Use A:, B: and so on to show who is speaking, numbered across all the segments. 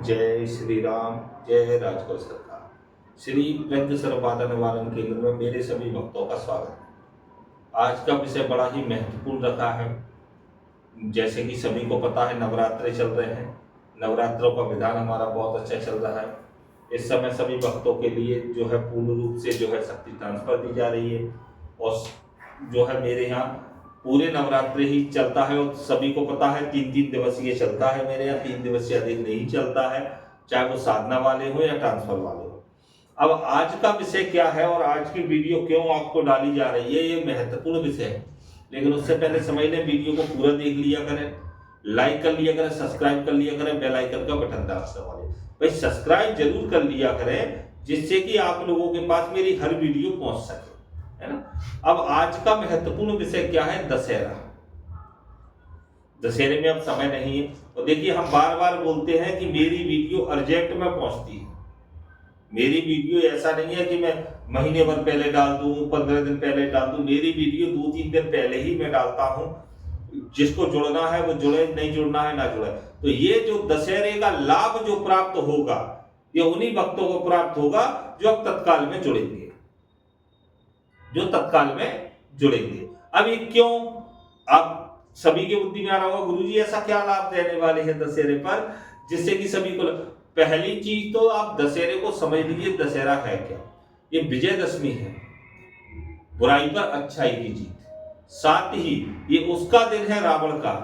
A: जय श्री राम, जय राजगौर सरकार। श्री प्रज्ञ सर्वबाधा निवारण केंद्र में मेरे सभी भक्तों का स्वागत है। आज का विषय बड़ा ही महत्वपूर्ण रखा है। जैसे कि सभी को पता है, नवरात्रे चल रहे हैं। नवरात्रों का विधान हमारा बहुत अच्छा चल रहा है। इस समय सभी भक्तों के लिए जो है पूर्ण रूप से जो है शक्ति ट्रांसफर दी जा रही है और जो है मेरे यहाँ पूरे नवरात्रि ही चलता है और सभी को पता है 3-3 दिवसीय चलता है। मेरे यहाँ 3 दिवसीय अधिक नहीं चलता है, चाहे वो साधना वाले हो या ट्रांसफर वाले हो। अब आज का विषय क्या है और आज की वीडियो क्यों आपको डाली जा रही है, ये महत्वपूर्ण विषय है। लेकिन उससे पहले समझ लें, वीडियो को पूरा देख लिया करें, लाइक कर लिया करें, सब्सक्राइब कर लिया करें, बेल आइकन का बटन दबा लें। भाई सब्सक्राइब जरूर कर लिया करें, जिससे कि आप लोगों के पास मेरी हर वीडियो पहुंच सके, है ना। अब आज का महत्वपूर्ण विषय क्या है? दशहरा। दशहरे में अब समय नहीं है और देखिए, हम बार बार बोलते हैं कि मेरी वीडियो अर्जेंट में पहुंचती है। मेरी वीडियो ऐसा नहीं है कि मैं महीने भर पहले डाल दूं, 15 दिन पहले डाल दूं। मेरी वीडियो 2-3 दिन पहले ही मैं डालता हूं। जिसको जुड़ना है वो जुड़े, नहीं जुड़ना है ना जुड़े। तो ये जो दशहरे का लाभ जो प्राप्त होगा, ये उन्हीं भक्तों को प्राप्त होगा जो अब तत्काल में जुड़ेंगे, अब ये क्यों? अब सभी के बुद्धि में आ रहा होगा, गुरुजी ऐसा क्या लाभ देने वाले हैं दशहरे पर जिससे कि सभी को। पहली चीज तो आप दशहरे को समझ लीजिए, दशहरा है क्या? ये विजयदशमी है, बुराई पर अच्छाई की जीत। साथ ही ये उसका दिन है रावण का,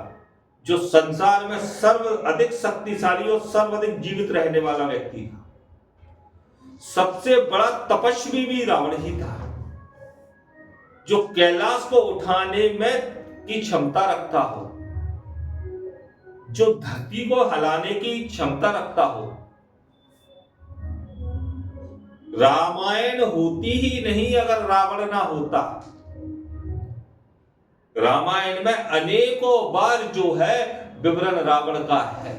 A: जो संसार में सर्वाधिक शक्तिशाली और सर्वाधिक जीवित रहने वाला व्यक्ति था। सबसे बड़ा तपस्वी भी रावण ही था, जो कैलाश को उठाने में की क्षमता रखता हो, जो धरती को हिलाने की क्षमता रखता हो। रामायण होती ही नहीं अगर रावण ना होता। रामायण में अनेकों बार जो है विवरण रावण का है।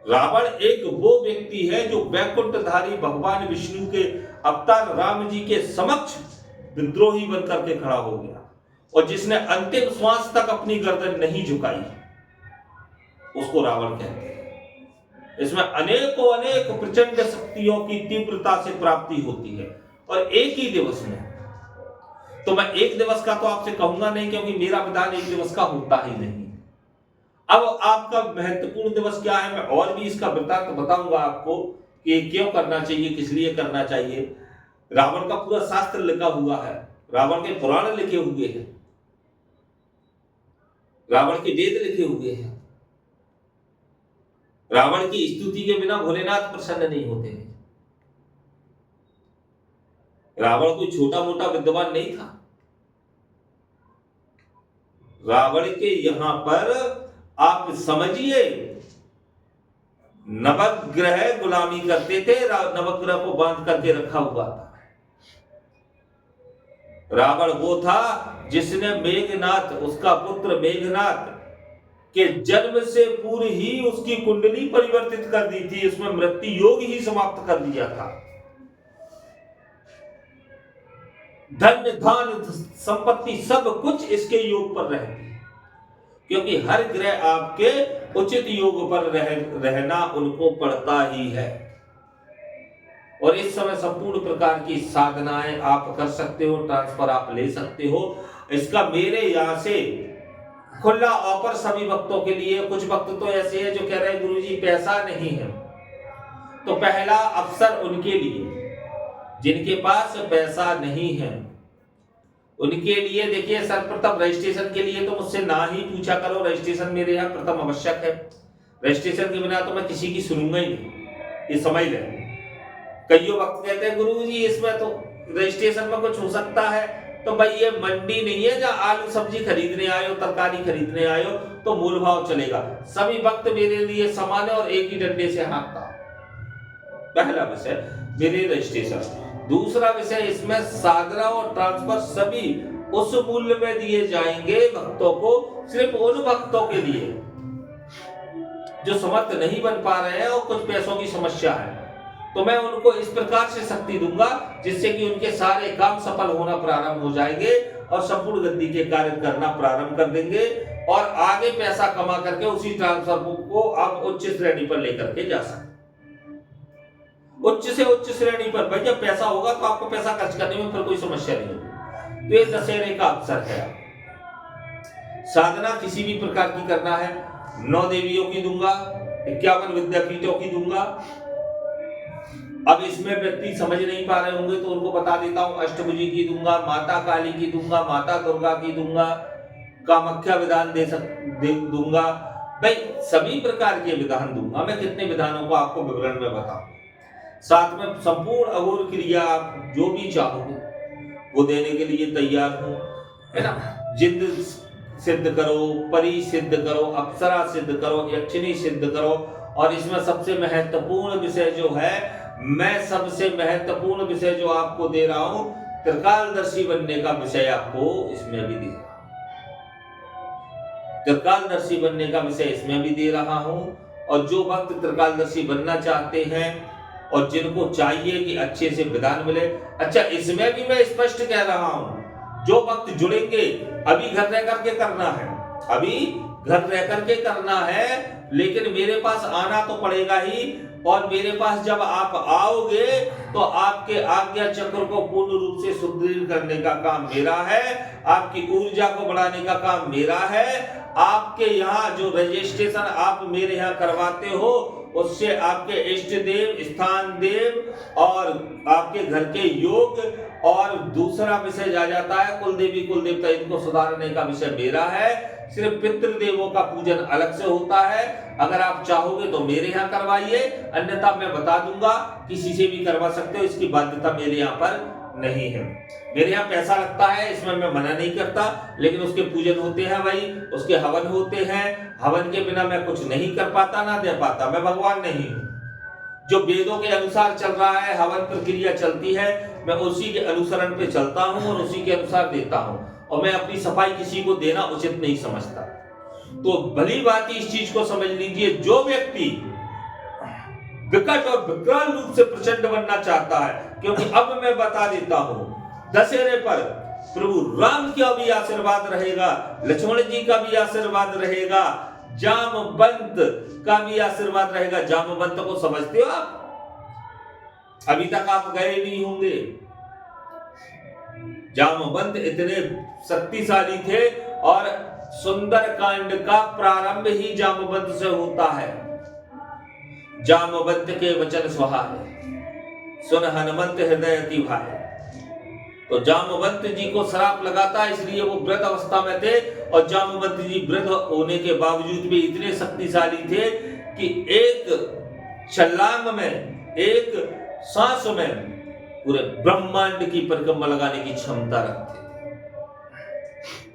A: रावण एक वो व्यक्ति है जो वैकुंठधारी भगवान विष्णु के अवतार राम जी के समक्ष विद्रोही बनकर के खड़ा हो गया और जिसने अंतिम श्वास तक अपनी गर्दन नहीं झुकाई, उसको रावण कहते हैं। इसमें अनेक प्रचंड शक्तियों की तीव्रता से प्राप्ति होती है और एक ही दिवस में। तो मैं एक दिवस का तो आपसे कहूंगा नहीं, क्योंकि मेरा विधान एक दिवस का होता ही नहीं। अब आपका महत्वपूर्ण दिवस क्या है, मैं और भी इसका वृत्तांत बताऊंगा आपको कि क्यों करना चाहिए, किस लिए करना चाहिए। रावण का पूरा शास्त्र लिखा हुआ है, रावण के पुराण लिखे हुए हैं, रावण के वेद लिखे हुए हैं। रावण की स्तुति के बिना भोलेनाथ प्रसन्न नहीं होते हैं। रावण कोई छोटा मोटा विद्वान नहीं था। रावण के यहां पर आप समझिए, नवग्रह गुलामी करते थे, नवग्रह को बांध करके रखा हुआ था। रावण वो था जिसने मेघनाथ, उसका पुत्र मेघनाथ के जन्म से पूर्व ही उसकी कुंडली परिवर्तित कर दी थी, इसमें मृत्यु योग ही समाप्त कर दिया था। धन धान संपत्ति सब कुछ इसके योग पर रहती है, क्योंकि हर ग्रह आपके उचित योग पर रहना उनको पड़ता ही है। और इस समय संपूर्ण प्रकार की साधनाएं आप कर सकते हो, ट्रांसफर आप ले सकते हो। इसका मेरे यहां से खुला ऑफर सभी भक्तों के लिए। कुछ भक्त तो ऐसे हैं जो कह रहे हैं गुरुजी पैसा नहीं है, तो पहला अवसर उनके लिए जिनके पास पैसा नहीं है, उनके लिए देखिए, सर्वप्रथम रजिस्ट्रेशन के लिए तो मुझसे ना ही पूछा करो। रजिस्ट्रेशन मेरे यहाँ प्रथम आवश्यक है। रजिस्ट्रेशन के बिना तो मैं किसी की सुनूंगा ही नहीं, ये समझ लें। कई वक्त कहते हैं गुरुजी इसमें तो रजिस्ट्रेशन में कुछ हो सकता है। तो भाई ये मंडी नहीं है जहां आलू सब्जी खरीदने आए हो, तरकारी खरीदने आए हो तो मूल भाव चलेगा। सभी वक्त मेरे लिए समान है और एक ही डंडे से हाँकता। पहला विषय मेरे रजिस्ट्रेशन। दूसरा विषय, इसमें साधना और ट्रांसफर सभी उस मूल्य में दिए जाएंगे भक्तों को, सिर्फ उन भक्तों के लिए जो समर्थ नहीं बन पा रहे हैं और कुछ पैसों की समस्या है। तो मैं उनको इस प्रकार से शक्ति दूंगा जिससे कि उनके सारे काम सफल होना प्रारंभ हो जाएंगे और संपूर्ण गति के कार्य करना प्रारंभ कर देंगे। और आगे पैसा कमा करके उसी ट्रांसफर बुक को आप उच्च श्रेणी पर लेकर के जा सकते। उच्च से उच्च श्रेणी पर भाई जब पैसा होगा तो आपको पैसा खर्च करने में फिर कोई समस्या नहीं होगी। तो ये दशहरे का अवसर है। साधना किसी भी प्रकार की करना है, 9 देवियों की दूंगा, 51 विद्यापीठों की दूंगा। अब इसमें व्यक्ति समझ नहीं पा रहे होंगे तो उनको बता देता हूं, अष्टभुजी की दूंगा, माता काली की दूंगा, माता दुर्गा की दूंगा, कामाख्या विधान दूंगा। भाई सभी प्रकार के विधान दूंगा मैं। कितने विधानों को आपको विवरण में बताऊं। साथ में संपूर्ण अघोर क्रिया आप जो भी चाहोगे वो देने के लिए तैयार हूं, है ना। जिंद सिद्ध करो, परी सिद्ध करो, अप्सरा सिद्ध करो, यक्षिणी सिद्ध करो। और इसमें सबसे महत्वपूर्ण विषय जो है, मैं सबसे महत्वपूर्ण विषय जो आपको दे रहा हूं, त्रिकालदर्शी बनने का विषय आपको इसमें भी दे रहा हूं। त्रिकालदर्शी बनने का विषय इसमें भी दे रहा हूं। और जो भक्त त्रिकालदर्शी बनना चाहते हैं और जिनको चाहिए कि अच्छे से विधान मिले, अच्छा इसमें भी मैं स्पष्ट कह रहा हूं, जो भक्त जुड़ेंगे अभी घर रह करके करना है, अभी घर रह करके करना है, लेकिन मेरे पास आना तो पड़ेगा ही। और मेरे पास जब आप आओगे तो आपके आज्ञा चक्र को पूर्ण रूप से सुदृढ़ करने का काम मेरा है, आपकी ऊर्जा को बढ़ाने का काम मेरा है। आपके यहाँ जो रजिस्ट्रेशन आप मेरे यहाँ करवाते हो उससे आपके इष्ट देव, स्थान देव और आपके घर के योग, और दूसरा विषय आ जाता है कुल देवी कुल देवता, इनको सुधारने का विषय मेरा है। सिर्फ पितृदेवों का पूजन अलग से होता है। अगर आप चाहोगे तो मेरे यहाँ करवाइए, अन्यथा मैं बता दूंगा किसी से भी करवा सकते हो, इसकी बाध्यता मेरे यहाँ पर नहीं है। मेरे यहाँ पैसा लगता है, इसमें मैं मना नहीं करता, लेकिन उसके पूजन होते हैं भाई, उसके हवन होते हैं। हवन के बिना मैं कुछ नहीं कर पाता, ना दे पाता। मैं भगवान नहीं हूँ। जो वेदों के अनुसार चल रहा है, हवन प्रक्रिया चलती है, मैं उसी के अनुसरण पे चलता हूँ और उसी के अनुसार देता हूँ। और मैं अपनी सफाई किसी को देना उचित नहीं समझता। तो भली बात इस चीज को समझ लीजिए, जो व्यक्ति विकट और विकराल रूप से प्रचंड बनना चाहता है, क्योंकि अब मैं बता देता हूं, दशहरे पर प्रभु राम का भी आशीर्वाद रहेगा, लक्ष्मण जी का भी आशीर्वाद रहेगा, जामवंत का भी आशीर्वाद रहेगा। जामवंत को समझते हो आप? अभी तक आप गए नहीं होंगे। जामवंत इतने शक्तिशाली थे और सुंदर कांड का प्रारंभ ही जामवंत से होता है। जामवंत के वचन सुहाए, सुन हनुमंत हृदय अति भाए। तो जामवंत जी को श्राप लगाता, इसलिए वो वृद्ध अवस्था में थे। और जामवंत जी वृद्ध होने के बावजूद भी इतने शक्तिशाली थे कि एक छलांग में, एक सांस में पूरे ब्रह्मांड की परिक्रमा लगाने की क्षमता रखते थे।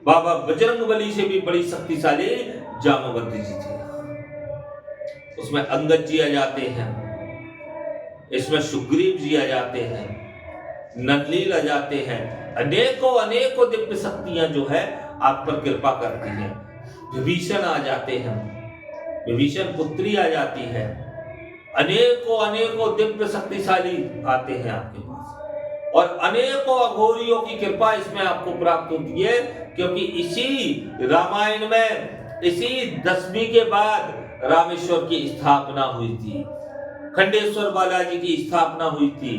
A: बाबा बजरंगबली से भी बड़ी शक्तिशाली जामवंत जी थे। उसमें अंगद जी आ जाते हैं, इसमें सुग्रीव जी आ जाते हैं, नंदलील आ जाते हैं। अनेकों अनेकों दिव्य शक्तियां जो है आप पर कृपा करती हैं। विभीषण आ जाते हैं, विभीषण पुत्री आ जाती है। अनेकों अनेकों दिव्य शक्तिशाली आते हैं आपके पास, और अनेकों अघोरियों की कृपा इसमें आपको प्राप्त होती है। क्योंकि इसी रामायण में, इसी 10वीं के बाद रामेश्वर की स्थापना हुई थी, खंडेश्वर बालाजी की स्थापना हुई थी।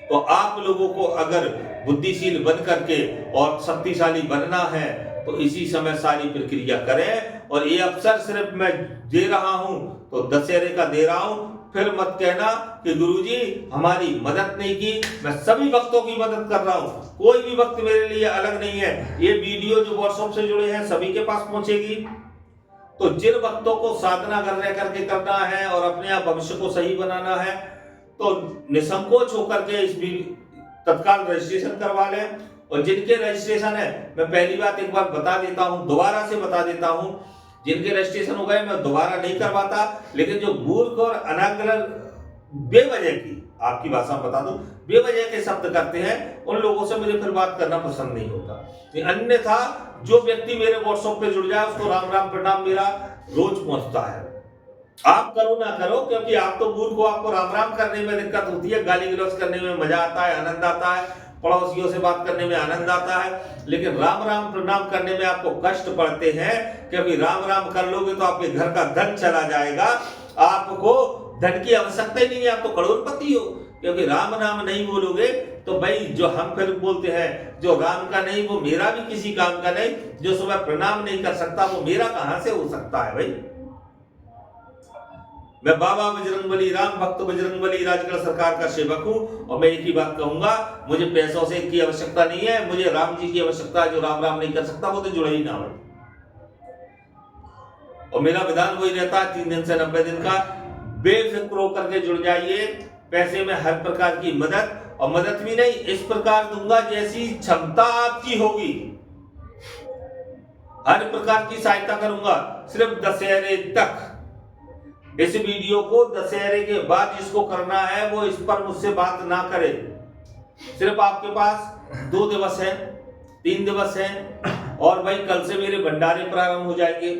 A: तो आप लोगों को अगर बुद्धिशील बन करके और शक्तिशाली बनना है तो इसी समय सारी प्रक्रिया करें। और ये अवसर सिर्फ मैं दे रहा हूं तो दशहरे का दे रहा हूं। फिर मत कहना कि गुरुजी हमारी मदद नहीं की। मैं सभी भक्तों की मदद कर रहा हूं, कोई भी भक्त मेरे लिए अलग नहीं है। ये वीडियो जो व्हाट्सएप से जुड़े हैं सभी के पास पहुंचेगी। तो जिन भक्तों को साधना कर रह करके करना है और अपने आप भविष्य को सही बनाना है तो निसंकोच होकर के इस तत्काल रजिस्ट्रेशन करवा लें। और जिनके रजिस्ट्रेशन है, मैं पहली बात एक बार बता देता हूं, दोबारा से बता देता हूं, जिनके रजिस्ट्रेशन हो गए मैं दोबारा नहीं करवाता। लेकिन जो मूर्ख और अनाग्रह बेवजह की, आपकी भाषा में बता दूं, बेवजह के शब्द करते हैं, उन लोगों से मुझे फिर बात करना पसंद नहीं होता। अन्यथा जो व्यक्ति मेरे व्हाट्सएप पे जुड़ जाए उसको राम राम प्रणाम मेरा रोज पहुंचता है। आप करो ना करो, क्योंकि आप तो मूर्ख हो, आपको राम राम करने में दिक्कत होती है, गाली गलौज करने में मजा आता है, आनंद आता है। पड़ोसियों से बात करने में आनंद आता है, लेकिन राम राम प्रणाम करने में आपको कष्ट पड़ते हैं, क्योंकि राम राम कर लोगे तो आपके घर का धन चला जाएगा, आपको धन की आवश्यकता ही नहीं है, आप तो करोड़पति हो। क्योंकि राम नाम नहीं बोलोगे तो भाई जो हम फिर बोलते हैं, जो राम का नहीं वो मेरा भी किसी काम का नहीं, जो सुबह प्रणाम नहीं कर सकता वो मेरा कहां से हो सकता है भाई। मैं बाबा बजरंगबली, राम भक्त बजरंगबली राजगढ़ सरकार का सेवक हूं, और मैं एक ही बात कहूंगा, मुझे पैसों से की आवश्यकता नहीं है, मुझे राम जी की आवश्यकता है। जो राम राम नहीं कर सकता वो तो जुड़ा ही ना हो। और मेरा विधान वही रहता है 3 दिन से 90 दिन का, बेफिक्र होकर के जुड़ जाइए। पैसे में हर प्रकार की मदद, और मदद भी नहीं, इस प्रकार दूंगा जैसी क्षमता आपकी होगी, हर प्रकार की सहायता करूंगा। सिर्फ दशहरे तक, इस वीडियो को दशहरे के बाद जिसको करना है वो इस पर मुझसे बात ना करे। सिर्फ आपके पास 2 दिवस है, 3 दिवस है, और भाई कल से मेरे भंडारे प्रारंभ हो जाएंगे,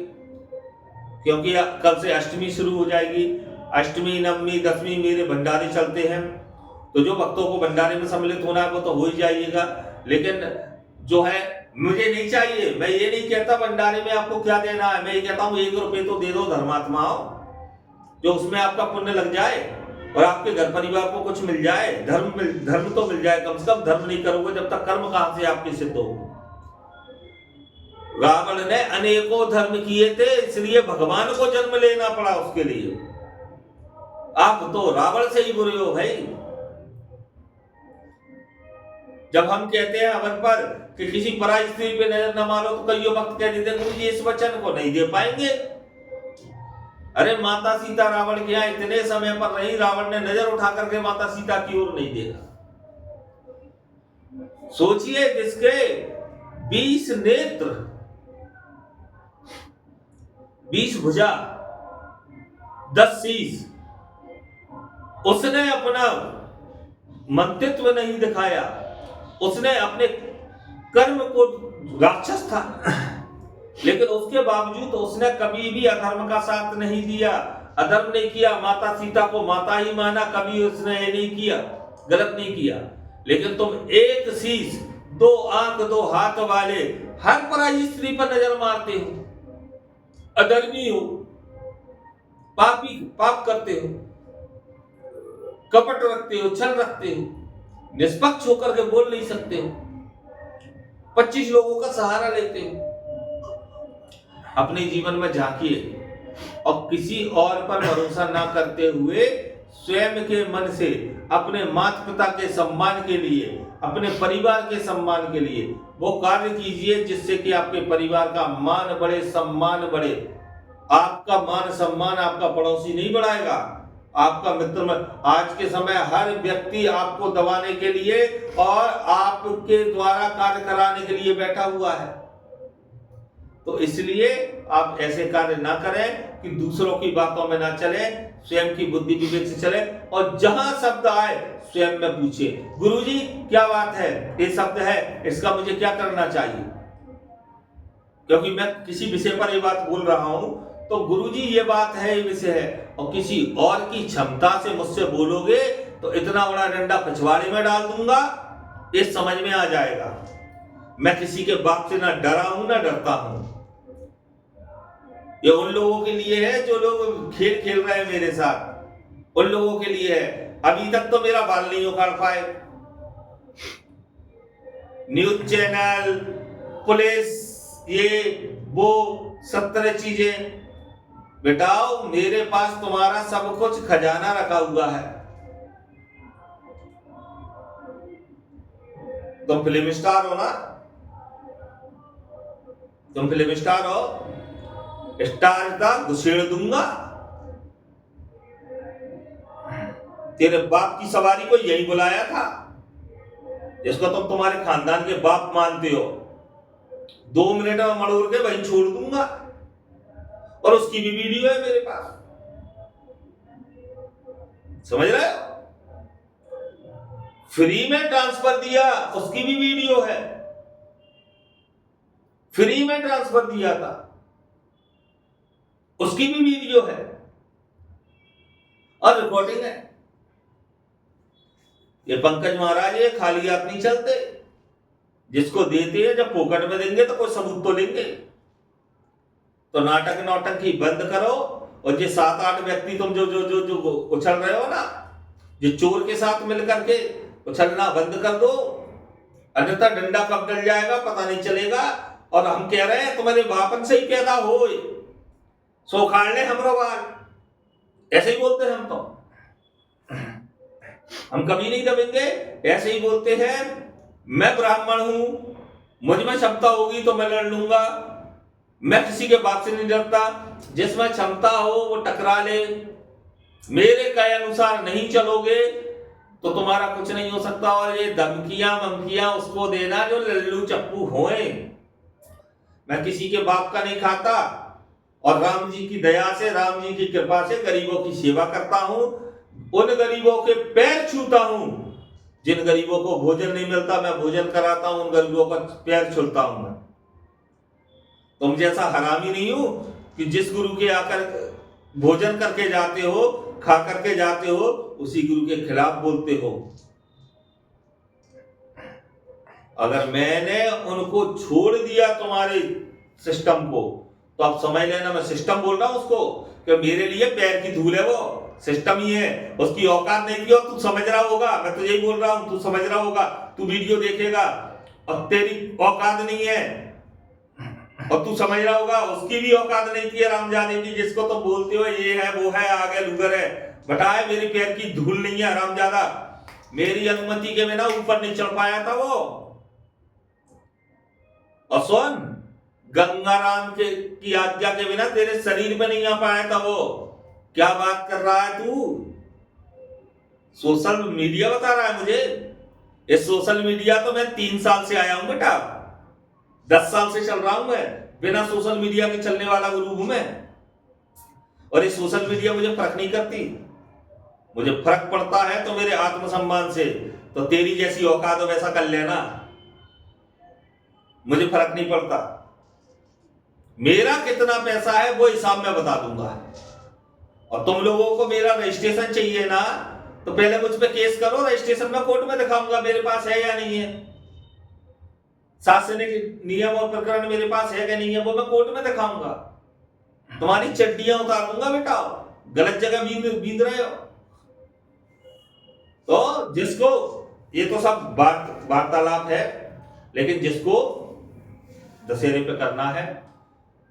A: क्योंकि कल से अष्टमी शुरू हो जाएगी। अष्टमी, नवमी, दसवीं मेरे भंडारे चलते हैं, तो जो भक्तों को भंडारे में सम्मिलित होना है वो तो हो ही जाइएगा। लेकिन जो है मुझे नहीं चाहिए, मैं ये नहीं कहता भंडारे में आपको क्या देना है, मैं ये कहता हूँ 1 रुपये तो दे दो धर्मात्माओं, जो उसमें आपका पुण्य लग जाए और आपके घर परिवार को कुछ मिल जाए, धर्म तो मिल जाए। कम से कम धर्म नहीं करोगे जब तक कर्म कहां से आपके सिद्ध हो। रावण ने अनेकों धर्म किए थे, इसलिए भगवान को जन्म लेना पड़ा उसके लिए। आप तो रावण से ही बुरे हो भाई। जब हम कहते हैं हवन पर कि किसी पराई स्त्री पे नजर न मारो, तो कई भक्त कह देते हैं गुरु जी इस वचन को नहीं दे पाएंगे। अरे माता सीता रावण के यहाँ इतने समय पर रही, रावण ने नजर उठा करके माता सीता की ओर नहीं देखा। सोचिए, जिसके 20 नेत्र, 20 भुजा, 10 शीश, उसने अपना मंतित्व नहीं दिखाया, उसने अपने कर्म को, राक्षस था लेकिन उसके बावजूद उसने कभी भी अधर्म का साथ नहीं दिया, अधर्म नहीं किया, माता सीता को माता ही माना, कभी उसने ये नहीं किया, गलत नहीं किया। लेकिन तुम 1 शीश, 2 आंख, 2 हाथ वाले हर पराई स्त्री पर नजर मारते हो, अधर्मी हो, पापी, पाप करते हो, कपट रखते हो, छल रखते हो, निष्पक्ष होकर के बोल नहीं सकते हो, 25 लोगों का सहारा लेते हो। अपने जीवन में झांकिए और किसी और पर भरोसा ना करते हुए स्वयं के मन से अपने माता पिता के सम्मान के लिए, अपने परिवार के सम्मान के लिए वो कार्य कीजिए जिससे कि आपके परिवार का मान बढ़े, सम्मान बढ़े। आपका मान सम्मान आपका पड़ोसी नहीं बढ़ाएगा, आपका मित्र में। आज के समय हर व्यक्ति आपको दबाने के लिए और आपके द्वारा कार्य कराने के लिए बैठा हुआ है। तो इसलिए आप ऐसे कार्य ना करें कि दूसरों की बातों में ना चले, स्वयं की बुद्धि विवेक से चले। और जहां शब्द आए स्वयं में पूछे, गुरुजी क्या बात है, ये शब्द है, इसका मुझे क्या करना चाहिए। क्योंकि मैं किसी विषय पर ये बात बोल रहा हूं तो गुरुजी ये बात है, ये विषय है, और किसी और की क्षमता से मुझसे बोलोगे तो इतना बड़ा डंडा पिछवाड़े में डाल दूंगा, ये समझ में आ जाएगा। मैं किसी के बाप से ना डरा हूं ना डरता हूं। ये उन लोगों के लिए है जो लोग खेल खेल रहे हैं मेरे साथ, उन लोगों के लिए है। अभी तक तो मेरा बाल नहीं उखाड़ पाए। न्यूज चैनल, पुलिस, ये वो 70 चीजें बेटाओ, मेरे पास तुम्हारा सब कुछ खजाना रखा हुआ है। तुम फिल्म स्टार हो ना, तुम फिल्म स्टार हो, स्टार का घुसेड़ दूंगा। तेरे बाप की सवारी को यही बुलाया था, जिसको तुम तुम्हारे खानदान के बाप मानते हो। 2 मिनट में मड़ोड़ के वहीं छोड़ दूंगा, और उसकी भी वीडियो है मेरे पास, समझ रहे हो। फ्री में ट्रांसफर दिया, उसकी भी वीडियो है, फ्री में ट्रांसफर दिया था, उसकी भी वीडियो है और रिकॉर्डिंग है। ये पंकज महाराज ये खाली हाथ नहीं चलते, जिसको देते हैं जब फोकट में देंगे तो कोई सबूत तो लेंगे। तो नाटक नौटंकी बंद करो, और ये 7-8 व्यक्ति तुम जो जो जो जो उछल रहे हो ना, जो चोर के साथ मिलकर के उछलना बंद कर दो, अन्यथा डंडा कब डल जाएगा पता नहीं चलेगा। और हम कह रहे हैं तुम्हारे बापन से ही पैदा हो, सो खाड़ ले हमरो बाल, ऐसे ही बोलते हैं हम। तो हम कभी नहीं दबेंगे, ऐसे ही बोलते हैं। मैं ब्राह्मण हूं, मुझ में क्षमता होगी तो मैं लड़ लूंगा, मैं किसी के बाप से नहीं डरता, जिसमें क्षमता हो वो टकरा ले, मेरे कहे अनुसार नहीं चलोगे तो तुम्हारा कुछ नहीं हो सकता। और ये धमकियां ममकियां उसको देना जो लल्लू चप्पू होए। मैं किसी के बाप का नहीं खाता, और राम जी की दया से, राम जी की कृपा से गरीबों की सेवा करता हूं, उन गरीबों के पैर छूता हूं जिन गरीबों को भोजन नहीं मिलता, मैं भोजन कराता हूं, उन गरीबों का पैर छूता हूं मैं। तुम जैसा हरामी नहीं हूं कि जिस गुरु के आकर भोजन करके जाते हो, खा करके जाते हो, उसी गुरु के खिलाफ बोलते हो। अगर मैंने उनको छोड़ दिया तुम्हारे सिस्टम को, तो आप समझ लेना मैं सिस्टम बोल रहा हूं उसको, कि मेरे लिए पैर की धूल है, वो सिस्टम ही है, उसकी औकात नहीं थी। और तू समझ रहा होगा, मैं तुझे ही बोल रहा हूं, तू समझ रहा होगा, तू वीडियो देखेगा और तेरी औकात नहीं है, और तू समझ रहा होगा उसकी भी औकात नहीं थी रामजादे की, जिसको तुम बोलते हो ये है वो है आगे लुगर है। बताए मेरे पैर की धूल नहीं है रामजादा, मेरी अनुमति के बिना ऊपर नहीं चढ़ पाया था वो। और सुन, गंगाराम की आज्ञा के बिना तेरे शरीर में नहीं आ पाया था वो। क्या बात कर रहा है तू? सोशल मीडिया बता रहा है मुझे? इस सोशल मीडिया तो मैं 3 साल से आया हूं बेटा, 10 साल से चल रहा हूं मैं, बिना सोशल मीडिया के चलने वाला गुरु हूं मैं। और ये सोशल मीडिया मुझे फर्क नहीं करती, मुझे फर्क पड़ता है तो मेरे आत्मसम्मान से। तो तेरी जैसी औकात हो वैसा कर लेना, मुझे फर्क नहीं पड़ता। मेरा कितना पैसा है वो हिसाब मैं बता दूंगा। और तुम लोगों को मेरा रजिस्ट्रेशन चाहिए ना, तो पहले मुझ पे केस करो, रजिस्ट्रेशन में कोर्ट में दिखाऊंगा मेरे पास है या नहीं है। शासनिक नियम और प्रकरण मेरे पास है कि नहीं है, वो मैं कोर्ट में दिखाऊंगा। तुम्हारी चड्डियां उतार दूंगा बेटा, गलत जगह बींद रहे हो। तो जिसको, ये तो सब वार्तालाप है, लेकिन जिसको दशहरे पे करना है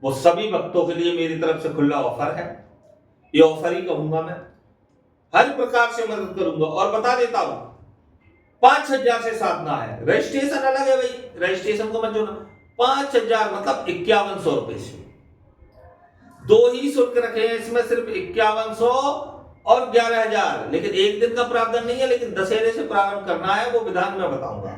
A: वो सभी भक्तों के लिए मेरी तरफ से खुला ऑफर है। ये ऑफर ही कहूंगा मैं, हर प्रकार से मदद करूंगा। और बता देता हूं, 5,000 से साधना है, रजिस्ट्रेशन अलग है भाई, रजिस्ट्रेशन को मत जोड़ना। 5,000 मतलब 5100 रुपए से 2 ही शुल्क रखे हैं इसमें, सिर्फ 5100 और 11,000। लेकिन एक दिन का प्रावधान नहीं है, लेकिन दशहरे से प्रारंभ करना है, वो विधान में बताऊंगा।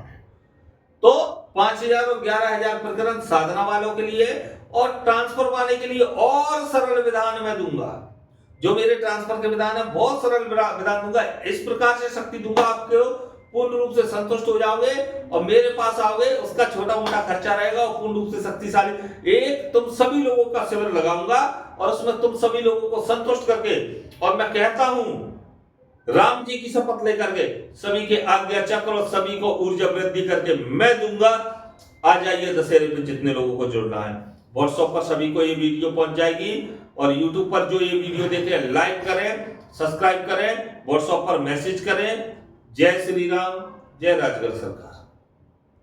A: तो 5,000 और 11,000 प्रकरण साधना वालों के लिए, और ट्रांसफर वाले के लिए और सरल विधान में दूंगा। जो मेरे ट्रांसफर के विधान है बहुत सरल विधान दूंगा। इस प्रकार से शक्ति दूंगा, आपको पूर्ण रूप से संतुष्ट हो जाओगे और मेरे पास आओगे। उसका छोटा मोटा खर्चा रहेगा और पूर्ण रूप से शक्तिशाली एक तुम सभी लोगों का शिविर लगाऊंगा, और उसमें तुम सभी लोगों को संतुष्ट करके, और मैं कहता हूं राम जी की शपथ लेकर के, सभी के आज्ञा चक्र और सभी को ऊर्जा वृद्धि करके मैं दूंगा। आ जाइए दशहरे में, जितने लोगों को जुड़ना है। व्हाट्सएप पर सभी को ये वीडियो पहुंच जाएगी, और यूट्यूब पर जो ये वीडियो देखे लाइक करें, सब्सक्राइब करें, व्हाट्सएप पर मैसेज करें। जय श्री राम, जय राजगढ़ सरकार।